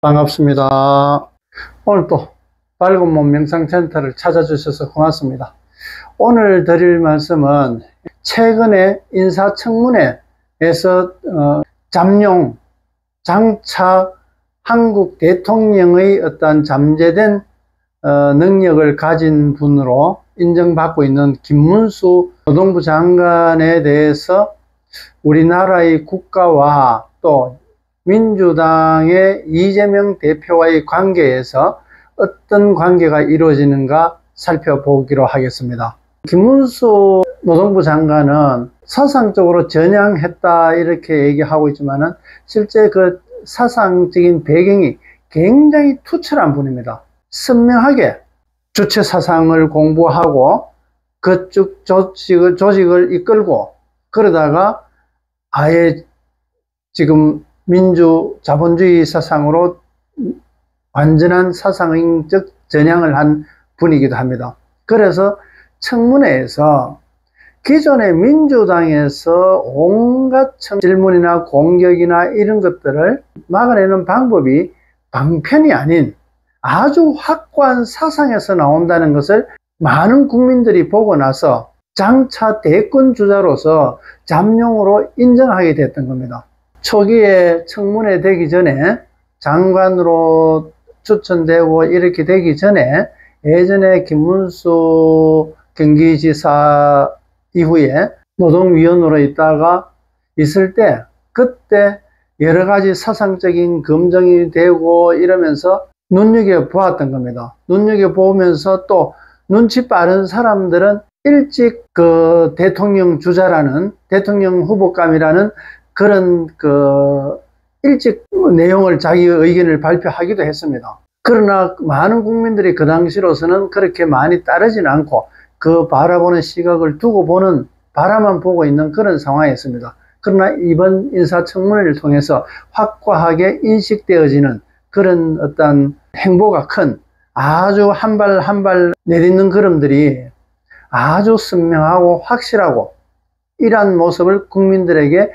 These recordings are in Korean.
반갑습니다. 오늘 또 밝은 몸 명상센터를 찾아주셔서 고맙습니다. 오늘 드릴 말씀은 최근에 인사청문회에서 잠룡 장차 한국 대통령의 어떤 잠재된 능력을 가진 분으로 인정받고 있는 김문수 노동부 장관에 대해서 우리나라의 국가와 또 민주당의 이재명 대표와의 관계에서 어떤 관계가 이루어지는가 살펴보기로 하겠습니다. 김문수 노동부 장관은 사상적으로 전향했다 이렇게 얘기하고 있지만은 실제 그 사상적인 배경이 굉장히 투철한 분입니다. 선명하게 주체 사상을 공부하고 그쪽 조직을 이끌고 그러다가 아예 지금 민주 자본주의 사상으로 완전한 사상적 전향을 한 분이기도 합니다. 그래서 청문회에서 기존의 민주당에서 온갖 질문이나 공격이나 이런 것들을 막아내는 방법이 방편이 아닌 아주 확고한 사상에서 나온다는 것을 많은 국민들이 보고 나서 장차 대권 주자로서 잠룡으로 인정하게 됐던 겁니다. 초기에 청문회 되기 전에 장관으로 추천되고 이렇게 되기 전에 예전에 김문수 경기지사 이후에 노동위원으로 있다가 있을 때 그때 여러 가지 사상적인 검증이 되고 이러면서 눈여겨보았던 겁니다. 눈여겨보면서 또 눈치 빠른 사람들은 일찍 그 대통령 주자라는 대통령 후보감이라는 그런 일찍 내용을 자기 의견을 발표하기도 했습니다. 그러나 많은 국민들이 그 당시로서는 그렇게 많이 따르진 않고 그 바라보는 시각을 두고 보는 바라만 보고 있는 그런 상황이었습니다. 그러나 이번 인사청문회를 통해서 확고하게 인식되어지는 그런 어떤 행보가 큰 아주 한 발 한 발 내딛는 걸음들이 아주 선명하고 확실하고 이러한 모습을 국민들에게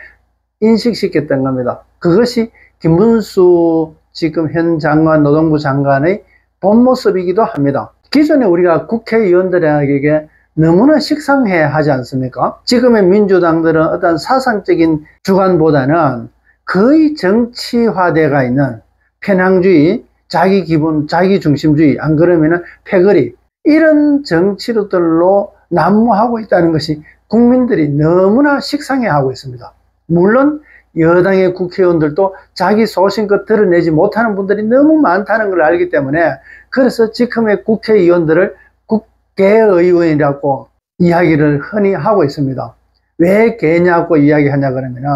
인식시켰던 겁니다. 그것이 김문수 지금 현 장관, 노동부 장관의 본 모습이기도 합니다. 기존에 우리가 국회의원들에게 너무나 식상해 하지 않습니까? 지금의 민주당들은 어떤 사상적인 주관보다는 거의 정치화되어 있는 편향주의, 자기 기분, 자기 중심주의, 안 그러면은 패거리, 이런 정치들로 난무하고 있다는 것이 국민들이 너무나 식상해 하고 있습니다. 물론 여당의 국회의원들도 자기 소신껏 드러내지 못하는 분들이 너무 많다는 걸 알기 때문에 그래서 지금의 국회의원들을 국회의원이라고 이야기를 흔히 하고 있습니다. 왜 개냐고 이야기하냐 그러면은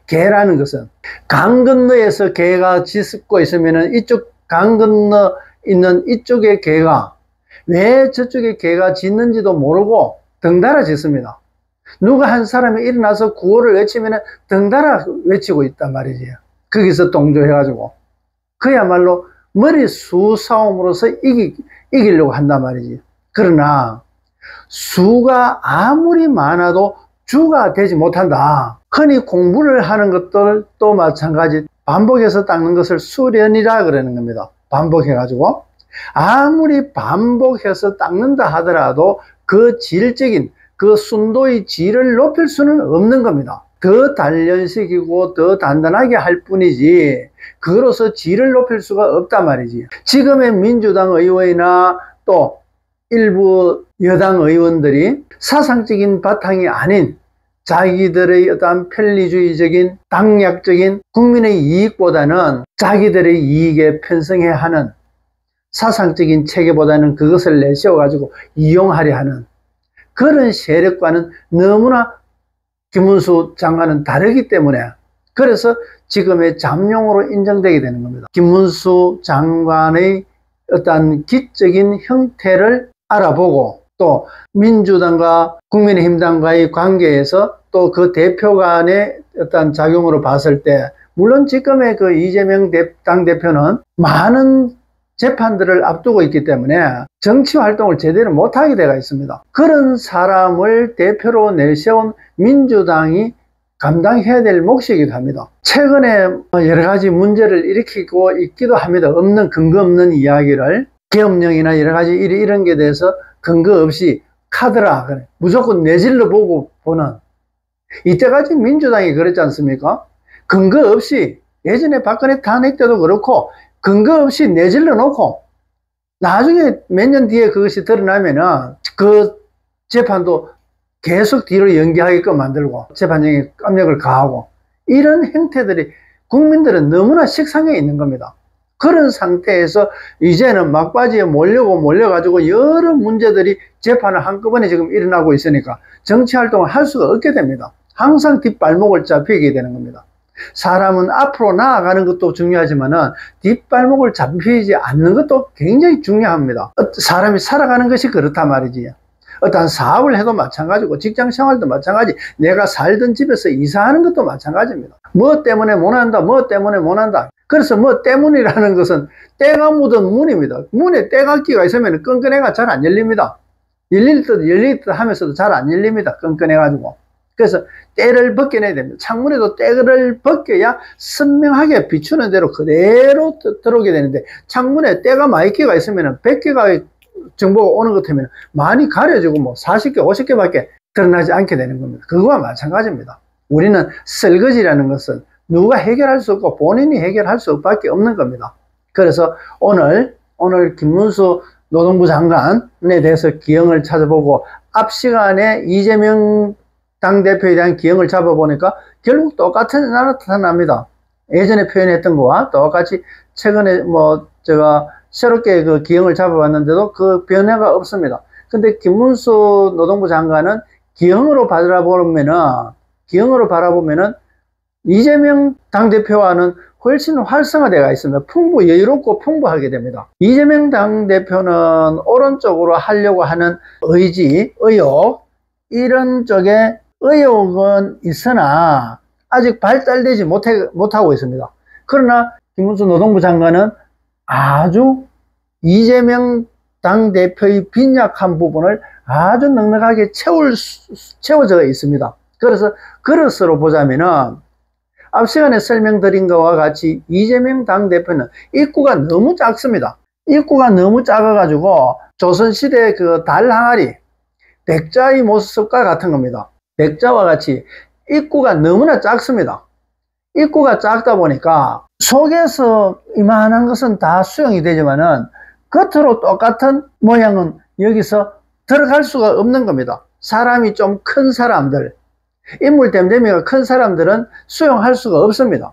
개라는 것은 강 건너에서 개가 짖고 있으면은 이쪽 강 건너 있는 이쪽의 개가 왜 저쪽에 개가 짖는지도 모르고 덩달아 짖습니다. 누가 한 사람이 일어나서 구호를 외치면 덩달아 외치고 있단 말이지. 거기서 동조해가지고 그야말로 머리수 싸움으로서 이기려고 한단 말이지. 그러나 수가 아무리 많아도 주가 되지 못한다. 흔히 공부를 하는 것들도 마찬가지 반복해서 닦는 것을 수련이라 그러는 겁니다. 반복해가지고 아무리 반복해서 닦는다 하더라도 그 질적인 그 순도의 질을 높일 수는 없는 겁니다. 더 단련시키고 더 단단하게 할 뿐이지 그로서 질을 높일 수가 없단 말이지. 지금의 민주당 의원이나 또 일부 여당 의원들이 사상적인 바탕이 아닌 자기들의 어떤 편리주의적인 당략적인 국민의 이익보다는 자기들의 이익에 편성해야 하는 사상적인 체계보다는 그것을 내세워 가지고 이용하려 하는 그런 세력과는 너무나 김문수 장관은 다르기 때문에 그래서 지금의 잠룡으로 인정되게 되는 겁니다. 김문수 장관의 어떤 기적인 형태를 알아보고 또 민주당과 국민의힘당과의 관계에서 또 그 대표 간의 어떤 작용으로 봤을 때 물론 지금의 그 이재명 당대표는 많은 재판들을 앞두고 있기 때문에 정치 활동을 제대로 못하게 되어 있습니다. 그런 사람을 대표로 내세운 민주당이 감당해야 될 몫이기도 합니다. 최근에 여러 가지 문제를 일으키고 있기도 합니다. 근거 없는 이야기를, 계엄령이나 여러 가지 이런 게 대해서 근거 없이 카드라 그래 무조건 내질러 보고 보는, 이때까지 민주당이 그랬지 않습니까? 근거 없이, 예전에 박근혜 탄핵 때도 그렇고 근거 없이 내질러 놓고 나중에 몇 년 뒤에 그것이 드러나면은 그 재판도 계속 뒤로 연기하게끔 만들고 재판장에 압력을 가하고, 이런 행태들이 국민들은 너무나 식상해 있는 겁니다. 그런 상태에서 이제는 막바지에 몰려가지고 여러 문제들이 재판을 한꺼번에 지금 일어나고 있으니까 정치활동을 할 수가 없게 됩니다. 항상 뒷발목을 잡히게 되는 겁니다. 사람은 앞으로 나아가는 것도 중요하지만은 뒷발목을 잡히지 않는 것도 굉장히 중요합니다. 사람이 살아가는 것이 그렇단 말이지. 어떤 사업을 해도 마찬가지고 직장 생활도 마찬가지, 내가 살던 집에서 이사하는 것도 마찬가지입니다. 뭐 때문에 못한다, 뭐 때문에 못한다. 그래서 뭐 때문이라는 것은 때가 묻은 문입니다. 문에 때각기가 있으면 끈끈해가 잘 안 열립니다. 열릴 듯 하면서도 잘 안 열립니다. 끈끈해가지고. 그래서 때를 벗겨내야 됩니다. 창문에도 때를 벗겨야 선명하게 비추는 대로 그대로 들어오게 되는데, 창문에 때가 많이 끼가 있으면 100개가 정보가 오는 것 같으면 많이 가려지고 뭐 40개, 50개밖에 드러나지 않게 되는 겁니다. 그거와 마찬가지입니다. 우리는 설거지라는 것은 누가 해결할 수 없고 본인이 해결할 수 밖에 없는 겁니다. 그래서 오늘 김문수 노동부 장관에 대해서 기형을 찾아보고, 앞 시간에 이재명 당대표에 대한 기형을 잡아보니까 결국 똑같은 나타납니다. 예전에 표현했던 거와 똑같이 최근에 제가 새롭게 그 기형을 잡아봤는데도 그 변화가 없습니다. 근데 김문수 노동부 장관은 기형으로 바라보면은 이재명 당대표와는 훨씬 활성화되어 있습니다. 여유롭고 풍부하게 됩니다. 이재명 당대표는 오른쪽으로 하려고 하는 의욕, 이런 쪽에 의욕은 있으나 아직 발달되지 못하고 있습니다. 그러나 김문수 노동부 장관은 아주 이재명 당대표의 빈약한 부분을 아주 넉넉하게 채워져 있습니다. 그래서 그릇으로 보자면은 앞 시간에 설명드린 것과 같이 이재명 당대표는 입구가 너무 작습니다. 입구가 너무 작아가지고 조선시대 그 달 항아리, 백자의 모습과 같은 겁니다. 백자와 같이 입구가 너무나 작습니다. 입구가 작다 보니까 속에서 이만한 것은 다 수용이 되지만은 겉으로 똑같은 모양은 여기서 들어갈 수가 없는 겁니다. 사람이 좀 큰 사람들, 인물 댐댐이가 큰 사람들은 수용할 수가 없습니다.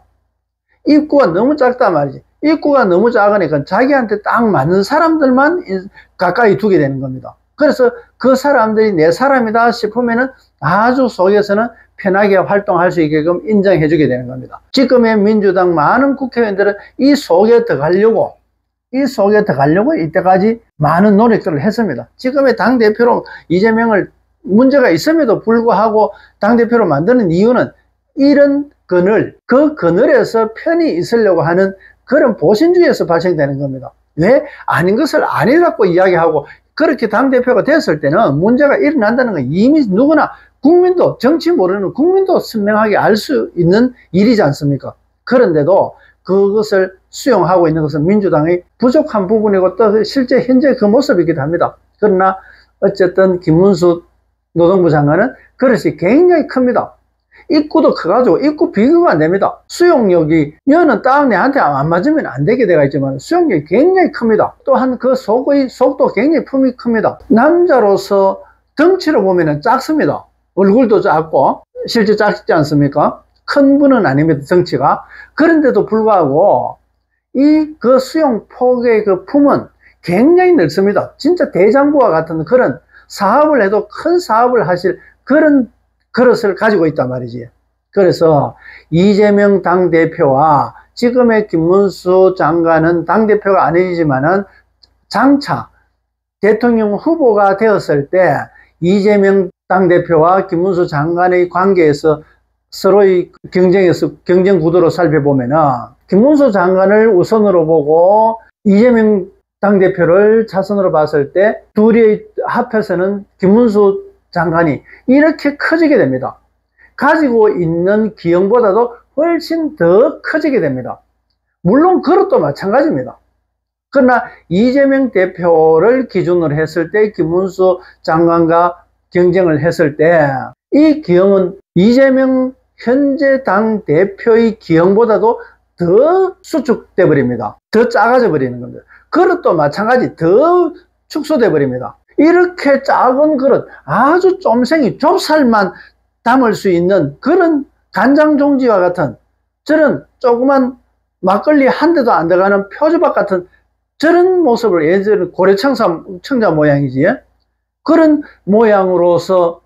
입구가 너무 작단 말이지. 입구가 너무 작으니까 자기한테 딱 맞는 사람들만 가까이 두게 되는 겁니다. 그래서 그 사람들이 내 사람이다 싶으면은 아주 속에서는 편하게 활동할 수 있게끔 인정해 주게 되는 겁니다. 지금의 민주당 많은 국회의원들은 이 속에 들어가려고 이때까지 많은 노력들을 했습니다. 지금의 당대표로 이재명을 문제가 있음에도 불구하고 당대표로 만드는 이유는 이런 그 그늘에서 편히 있으려고 하는 그런 보신주의에서 발생되는 겁니다. 왜? 아닌 것을 아니라고 이야기하고, 그렇게 당대표가 됐을 때는 문제가 일어난다는 건 이미 누구나 국민도, 정치 모르는 국민도 선명하게 알 수 있는 일이지 않습니까? 그런데도 그것을 수용하고 있는 것은 민주당의 부족한 부분이고 또 실제 현재 그 모습이기도 합니다. 그러나 어쨌든 김문수 노동부 장관은 그릇이 굉장히 큽니다. 입구도 커가지고 입구 비교가 안 됩니다. 수용력이, 여는 딱 내한테 안 맞으면 안 되게 되어 있지만 수용력이 굉장히 큽니다. 또한 그 속도 굉장히 품이 큽니다. 남자로서 덩치로 보면 작습니다. 얼굴도 작고 실제 작지 않습니까? 큰 분은 아닙니다, 덩치가. 그런데도 불구하고 그 수용폭의 그 품은 굉장히 넓습니다. 진짜 대장부와 같은 그런 사업을 해도 큰 사업을 하실 그런 그릇을 가지고 있단 말이지. 그래서 이재명 당대표와 지금의 김문수 장관은 당대표가 아니지만은 장차 대통령 후보가 되었을 때 이재명 당대표와 김문수 장관의 관계에서 서로의 경쟁 구도로 살펴보면은 김문수 장관을 우선으로 보고 이재명 당대표를 차선으로 봤을 때 둘이 합해서는 김문수 장관이 이렇게 커지게 됩니다. 가지고 있는 기형보다도 훨씬 더 커지게 됩니다. 물론 그것도 마찬가지입니다. 그러나 이재명 대표를 기준으로 했을 때 김문수 장관과 경쟁을 했을 때 이 기형은 이재명 현재 당 대표의 기형보다도 더 수축돼 버립니다. 더 작아져 버리는 겁니다. 그릇도 마찬가지 더 축소돼 버립니다. 이렇게 작은 그릇, 아주 쫌생이 좁쌀만 담을 수 있는 그런 간장 종지와 같은 저런 조그만 막걸리 한 대도 안 들어가는 표주박 같은 저런 모습을 예전에 고래청자 모양이지, 그런 모양으로서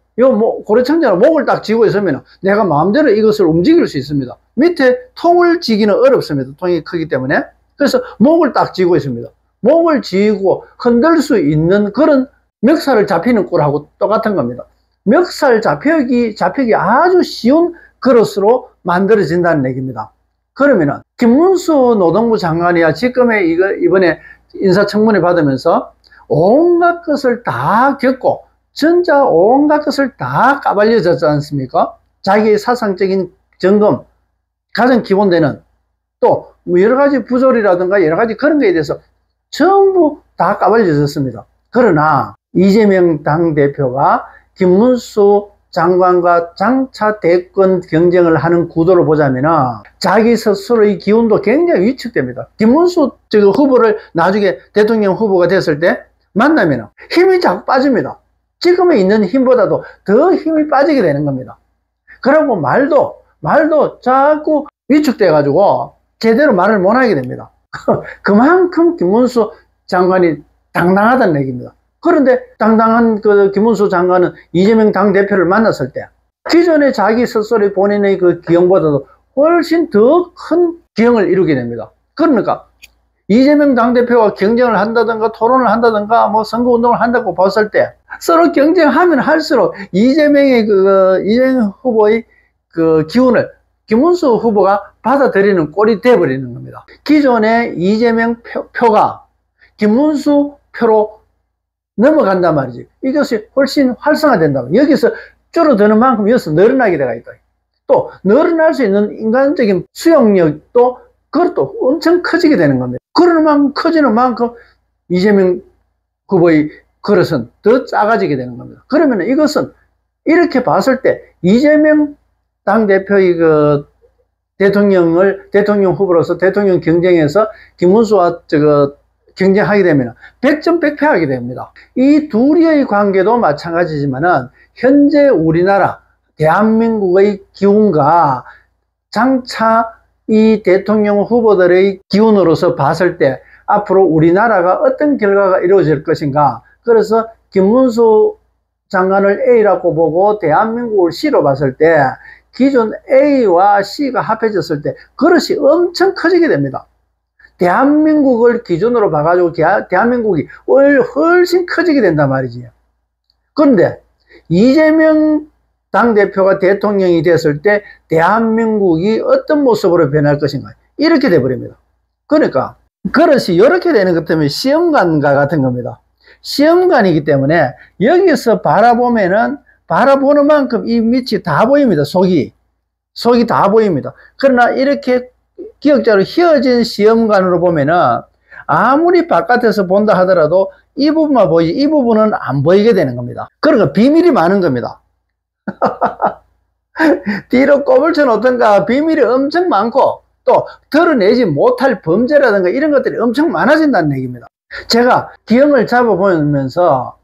고래청자로 목을 딱 쥐고 있으면 내가 마음대로 이것을 움직일 수 있습니다. 밑에 통을 쥐기는 어렵습니다. 통이 크기 때문에. 그래서 목을 딱 쥐고 있습니다. 목을 쥐고 흔들 수 있는 그런 멱살을 잡히는 꼴하고 똑같은 겁니다. 멱살 잡히기 아주 쉬운 그릇으로 만들어진다는 얘기입니다. 그러면은 김문수 노동부 장관이야 지금의 이번에 인사청문회 받으면서 온갖 것을 다 겪고 진짜 온갖 것을 다 까발려졌지 않습니까? 자기의 사상적인 점검, 가장 기본되는 또 여러 가지 부조리라든가 여러 가지 그런 거에 대해서 전부 다 까발려졌습니다. 그러나 이재명 당대표가 김문수 장관과 장차 대권 경쟁을 하는 구도를 보자면은 자기 스스로의 기운도 굉장히 위축됩니다. 김문수 후보를 나중에 대통령 후보가 됐을 때 만나면 힘이 자꾸 빠집니다. 지금에 있는 힘보다도 더 힘이 빠지게 되는 겁니다. 그리고 말도 자꾸 위축돼 가지고 제대로 말을 못하게 됩니다. 그만큼 김문수 장관이 당당하다는 얘기입니다. 그런데 당당한 그 김문수 장관은 이재명 당대표를 만났을 때 기존의 자기 스스로 본인의 그 기형보다도 훨씬 더 큰 기형을 이루게 됩니다. 그러니까 이재명 당대표와 경쟁을 한다든가 토론을 한다든가 뭐 선거운동을 한다고 봤을 때 서로 경쟁하면 할수록 이재명 후보의 그 기운을 김문수 후보가 받아들이는 꼴이 돼버리는 겁니다. 기존의 이재명 표가 김문수 표로 넘어간단 말이지. 이것이 훨씬 활성화된다. 여기서 줄어드는 만큼 여기서 늘어나게 되어 있다. 또 늘어날 수 있는 인간적인 수용력도 그것도 엄청 커지게 되는 겁니다. 그러는 만큼 커지는 만큼 이재명 후보의 그릇은 더 작아지게 되는 겁니다. 그러면 이것은 이렇게 봤을 때 이재명 당대표의 그 대통령 후보로서 대통령 경쟁에서 김문수와 경쟁하게 되면 100점 100패 하게 됩니다. 이 둘의 관계도 마찬가지지만은 현재 우리나라 대한민국의 기운과 장차 이 대통령 후보들의 기운으로서 봤을 때 앞으로 우리나라가 어떤 결과가 이루어질 것인가. 그래서 김문수 장관을 A라고 보고 대한민국을 C로 봤을 때 기존 A와 C가 합해졌을 때 그릇이 엄청 커지게 됩니다. 대한민국을 기준으로 봐가지고 대한민국이 훨씬 커지게 된단 말이지. 그런데 이재명 당대표가 대통령이 됐을 때 대한민국이 어떤 모습으로 변할 것인가 이렇게 돼버립니다. 그러니까 그릇이 이렇게 되는 것 때문에 시험관과 같은 겁니다. 시험관이기 때문에 여기서 바라보는 만큼 이 밑이 다 보입니다. 속이 다 보입니다. 그러나 이렇게 기역자로 휘어진 시험관으로 보면은 아무리 바깥에서 본다 하더라도 이 부분만 보이지 이 부분은 안 보이게 되는 겁니다. 그러니까 비밀이 많은 겁니다. 뒤로 꼽을 쳐 놓던가 비밀이 엄청 많고 또 드러내지 못할 범죄라든가 이런 것들이 엄청 많아진다는 얘기입니다. 제가 기형을 잡아보면서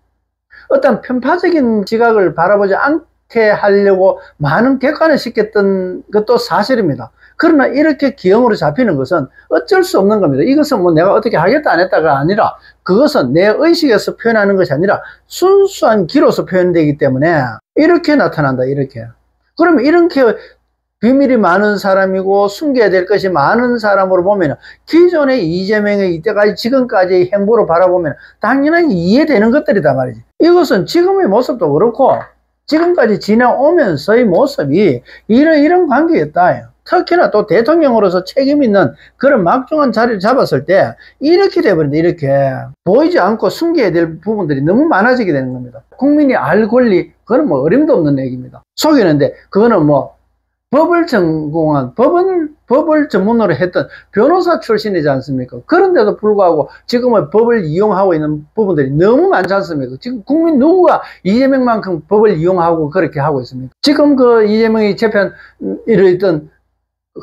어떤 편파적인 지각을 바라보지 않게 하려고 많은 객관을 시켰던 것도 사실입니다. 그러나 이렇게 기형으로 잡히는 것은 어쩔 수 없는 겁니다. 이것은 뭐 내가 어떻게 하겠다 안 했다가 아니라 그것은 내 의식에서 표현하는 것이 아니라 순수한 기로서 표현되기 때문에 이렇게 나타난다. 이렇게. 그러면 이렇게 비밀이 많은 사람이고 숨겨야 될 것이 많은 사람으로 보면 기존의 이재명의 이때까지 지금까지의 행보로 바라보면 당연히 이해되는 것들이다 말이지. 이것은 지금의 모습도 그렇고 지금까지 지나오면서의 모습이 이런 관계였다. 특히나 또 대통령으로서 책임 있는 그런 막중한 자리를 잡았을 때 이렇게 돼버린다. 이렇게 보이지 않고 숨겨야 될 부분들이 너무 많아지게 되는 겁니다. 국민이 알 권리, 그건 뭐 어림도 없는 얘기입니다. 속이는데 그거는 뭐 법을 전공한, 법을 전문으로 했던 변호사 출신이지 않습니까? 그런데도 불구하고 지금은 법을 이용하고 있는 부분들이 너무 많지 않습니까? 지금 국민 누구가 이재명만큼 법을 이용하고 그렇게 하고 있습니까? 지금 그 이재명이 이르던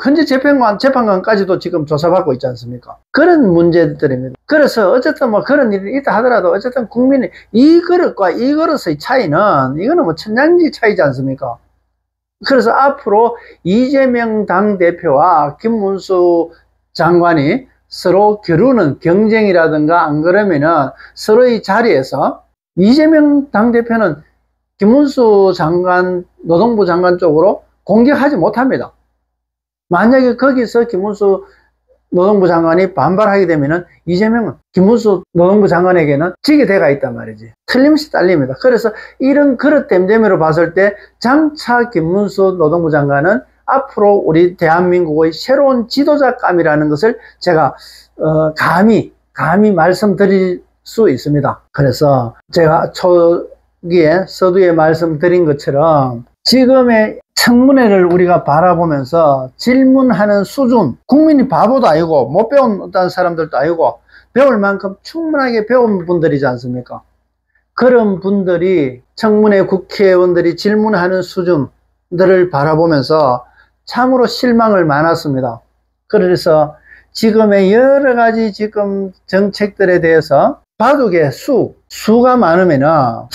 현재 재판관까지도 지금 조사받고 있지 않습니까? 그런 문제들입니다. 그래서 어쨌든 뭐 그런 일이 있다 하더라도 어쨌든 국민이 이 그릇과 이 그릇의 차이는 이거는 뭐 천냥지 차이지 않습니까? 그래서 앞으로 이재명 당대표와 김문수 장관이 서로 겨루는 경쟁이라든가 안 그러면은 서로의 자리에서 이재명 당대표는 김문수 장관, 노동부 장관 쪽으로 공격하지 못합니다. 만약에 거기서 김문수 노동부 장관이 반발하게 되면은 이재명은 김문수 노동부 장관에게는 지게 돼가 있단 말이지. 틀림없이 딸립니다. 그래서 이런 그릇 댐댐이로 봤을 때 장차 김문수 노동부 장관은 앞으로 우리 대한민국의 새로운 지도자감이라는 것을 제가 감히 말씀드릴 수 있습니다. 그래서 제가 초기에 서두에 말씀드린 것처럼 지금의 청문회를 우리가 바라보면서 질문하는 수준, 국민이 바보도 아니고 못 배운 어떤 사람들도 아니고 배울 만큼 충분하게 배운 분들이지 않습니까? 그런 분들이 청문회 국회의원들이 질문하는 수준들을 바라보면서 참으로 실망을 많았습니다. 그래서 지금의 여러 가지 지금 정책들에 대해서 바둑의 수가 많으면은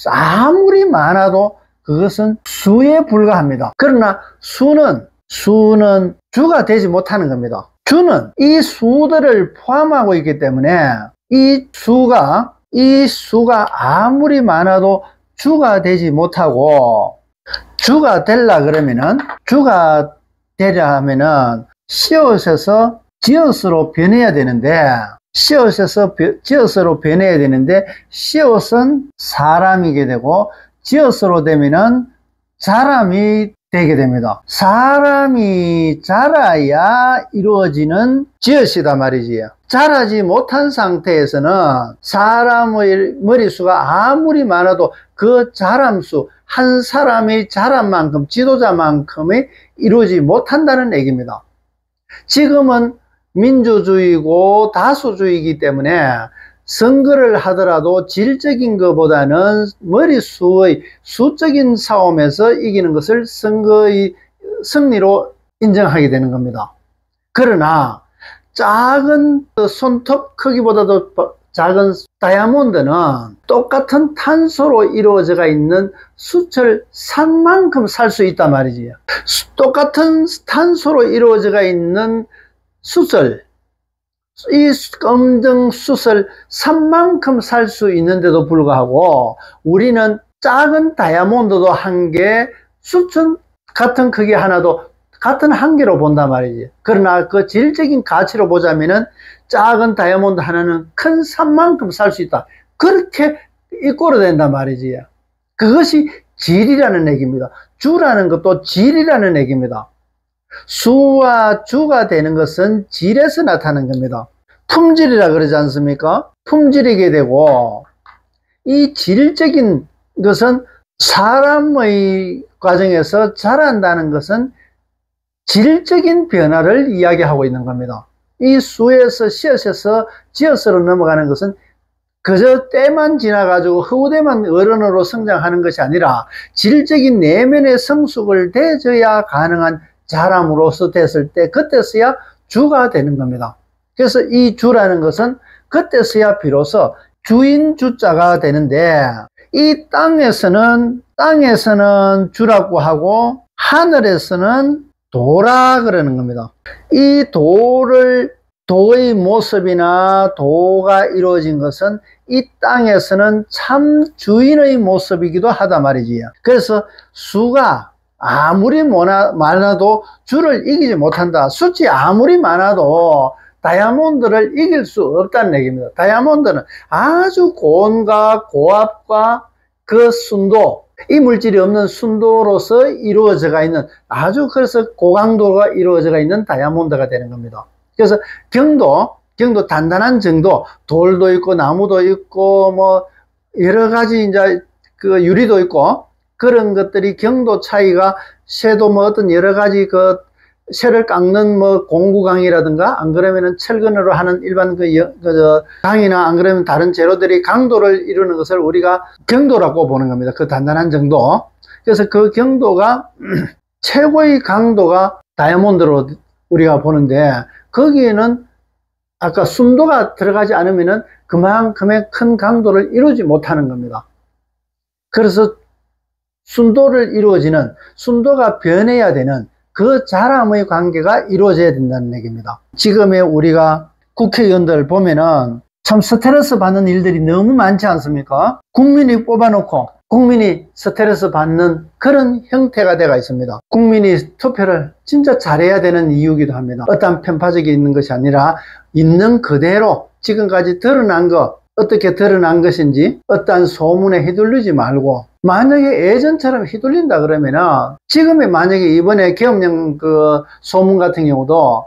아무리 많아도 그것은 수에 불과합니다. 그러나 수는 주가 되지 못하는 겁니다. 주는 이 수들을 포함하고 있기 때문에 이 수가 아무리 많아도 주가 되지 못하고, 주가 되려 하면은 씨앗에서 지엇으로 변해야 되는데, 씨앗은 사람이게 되고 지엇으로 되면은 사람이 되게 됩니다. 사람이 자라야 이루어지는 지엇이다 말이지요. 자라지 못한 상태에서는 사람의 머릿수가 아무리 많아도 그 자람수, 한 사람의 자람만큼, 지도자만큼이 이루어지지 못한다는 얘기입니다. 지금은 민주주의고 다수주의이기 때문에 선거를 하더라도 질적인 것보다는 머릿수의 수적인 싸움에서 이기는 것을 선거의 승리로 인정하게 되는 겁니다. 그러나 작은 손톱 크기보다도 작은 다이아몬드는 똑같은 탄소로 이루어져 있는 수철 산만큼 살 수 있단 말이지요. 똑같은 탄소로 이루어져 있는 수철, 이 검정 수설 산만큼 살 수 있는데도 불구하고 우리는 작은 다이아몬드도 한 개, 수천 같은 크기 하나도 같은 한 개로 본단 말이지. 그러나 그 질적인 가치로 보자면은 작은 다이아몬드 하나는 큰 산만큼 살 수 있다. 그렇게 이꼬로 된단 말이지. 그것이 질이라는 얘기입니다. 주라는 것도 질이라는 얘기입니다. 수와 주가 되는 것은 질에서 나타나는 겁니다. 품질이라 그러지 않습니까? 품질이게 되고, 이 질적인 것은 사람의 과정에서 자란다는 것은 질적인 변화를 이야기하고 있는 겁니다. 이 수에서 씨앗에서 지엇으로 넘어가는 것은 그저 때만 지나가지고 후대만 어른으로 성장하는 것이 아니라 질적인 내면의 성숙을 대져야 가능한 자람으로서 됐을 때 그때서야 주가 되는 겁니다. 그래서 이 주라는 것은 그때서야 비로소 주인 주자가 되는데, 이 땅에서는 주라고 하고 하늘에서는 도라 그러는 겁니다. 이 도의 모습이나 도가 이루어진 것은 이 땅에서는 참 주인의 모습이기도 하다 말이지요. 그래서 수가 아무리 많아도 주를 이기지 못한다. 숫이 아무리 많아도 다이아몬드를 이길 수 없다는 얘기입니다. 다이아몬드는 아주 고온과 고압과 그 순도, 이 물질이 없는 순도로서 이루어져가 있는 아주 그래서 고강도가 이루어져가 있는 다이아몬드가 되는 겁니다. 그래서 경도 단단한 정도, 돌도 있고 나무도 있고 뭐 여러 가지 이제 그 유리도 있고 그런 것들이 경도 차이가 쇠도 뭐 어떤 여러 가지 그 쇠를 깎는 뭐 공구강이라든가 안 그러면은 철근으로 하는 일반 강이나 안 그러면 다른 재료들이 강도를 이루는 것을 우리가 경도라고 보는 겁니다. 그 단단한 정도. 그래서 그 경도가 최고의 강도가 다이아몬드로 우리가 보는데 거기에는 아까 순도가 들어가지 않으면은 그만큼의 큰 강도를 이루지 못하는 겁니다. 그래서 순도를 이루어지는 순도가 변해야 되는 그 자람의 관계가 이루어져야 된다는 얘기입니다. 지금의 우리가 국회의원들 보면은 참 스트레스 받는 일들이 너무 많지 않습니까? 국민이 뽑아놓고 국민이 스트레스 받는 그런 형태가 되어 있습니다. 국민이 투표를 진짜 잘해야 되는 이유이기도 합니다. 어떤 편파적이 있는 것이 아니라 있는 그대로 지금까지 드러난 것, 어떻게 드러난 것인지 어떠한 소문에 휘둘리지 말고 만약에 예전처럼 휘둘린다 그러면은 지금의 만약에 이번에 계엄령 그 소문 같은 경우도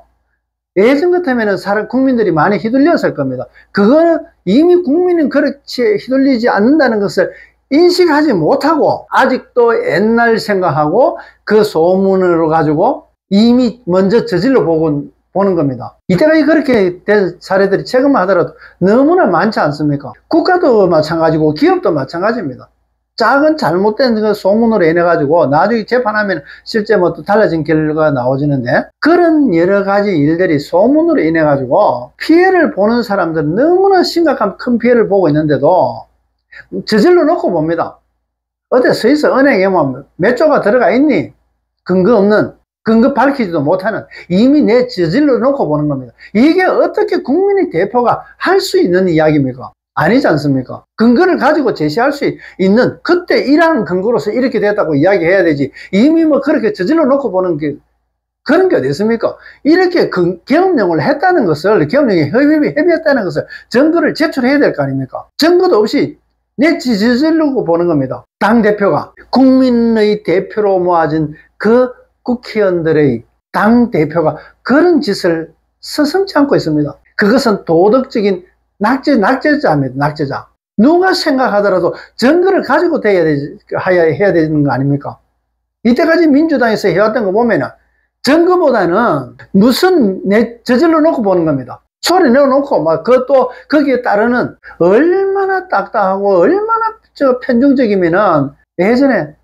예전 같으면은 국민들이 많이 휘둘렸을 겁니다. 그거는 이미 국민은 그렇게 휘둘리지 않는다는 것을 인식하지 못하고 아직도 옛날 생각하고 그 소문으로 가지고 이미 먼저 저질러 보는 겁니다. 이때까지 그렇게 된 사례들이 최근만 하더라도 너무나 많지 않습니까? 국가도 마찬가지고 기업도 마찬가지입니다. 작은 잘못된 그 소문으로 인해 가지고 나중에 재판하면 실제 뭐 또 달라진 결과가 나오지는데 그런 여러 가지 일들이 소문으로 인해 가지고 피해를 보는 사람들은 너무나 심각한 큰 피해를 보고 있는데도 저질러 놓고 봅니다. 어디 스위스 은행에 뭐 몇 조가 들어가 있니? 근거 없는, 근거 밝히지도 못하는 이미 내 저질러 놓고 보는 겁니다. 이게 어떻게 국민의 대표가 할 수 있는 이야기입니까? 아니지 않습니까? 근거를 가지고 제시할 수 있는 그때 이러한 근거로서 이렇게 됐다고 이야기해야 되지 이미 뭐 그렇게 저질러 놓고 보는 게 그런 게 어디 있습니까? 이렇게 계엄령을 했다는 것을 계엄령에 협의했다는 것을 증거를 제출해야 될 거 아닙니까? 증거도 없이 내 저질르고 보는 겁니다. 당대표가 국민의 대표로 모아진 그 국회의원들의 당대표가 그런 짓을 서슴지 않고 있습니다. 그것은 도덕적인 낙제자입니다. 낙제자. 누가 생각하더라도 증거를 가지고 해야 되는 거 아닙니까? 이때까지 민주당에서 해왔던 거 보면은 증거보다는 무슨 저질러 놓고 보는 겁니다. 소리 내어놓고 막 그것도 거기에 따르는 얼마나 딱딱하고 얼마나 편중적이면은 예전에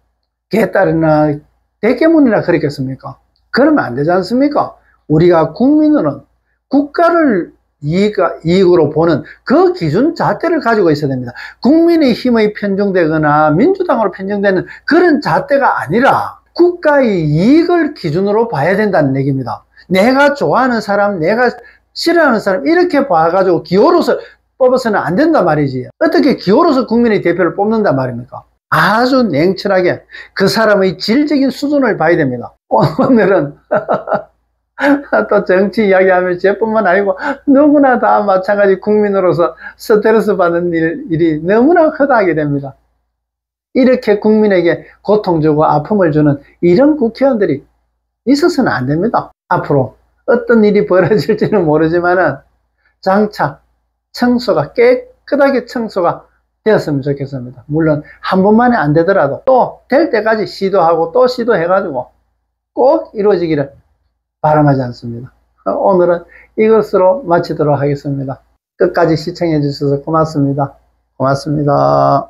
개딸이나 대깨문이나 그랬겠습니까? 그러면 안 되지 않습니까? 우리가 국민은 국가를 이익으로 보는 그 기준 잣대를 가지고 있어야 됩니다. 국민의힘의 편중되거나 민주당으로 편중되는 그런 잣대가 아니라 국가의 이익을 기준으로 봐야 된다는 얘기입니다. 내가 좋아하는 사람, 내가 싫어하는 사람 이렇게 봐가지고 기호로서 뽑아서는 안 된단 말이지. 어떻게 기호로서 국민의 대표를 뽑는단 말입니까? 아주 냉철하게 그 사람의 질적인 수준을 봐야 됩니다. 오늘은 또 정치 이야기하면 저뿐만 아니고 누구나 다 마찬가지 국민으로서 스트레스 받는 일이 너무나 허다하게 됩니다. 이렇게 국민에게 고통 주고 아픔을 주는 이런 국회의원들이 있어서는 안 됩니다. 앞으로 어떤 일이 벌어질지는 모르지만은 장차 청소가 깨끗하게 청소가 되었으면 좋겠습니다. 물론 한 번만에 안 되더라도 또 될 때까지 시도하고 또 시도해가지고 꼭 이루어지기를 바람하지 않습니다. 오늘은 이것으로 마치도록 하겠습니다. 끝까지 시청해 주셔서 고맙습니다. 고맙습니다.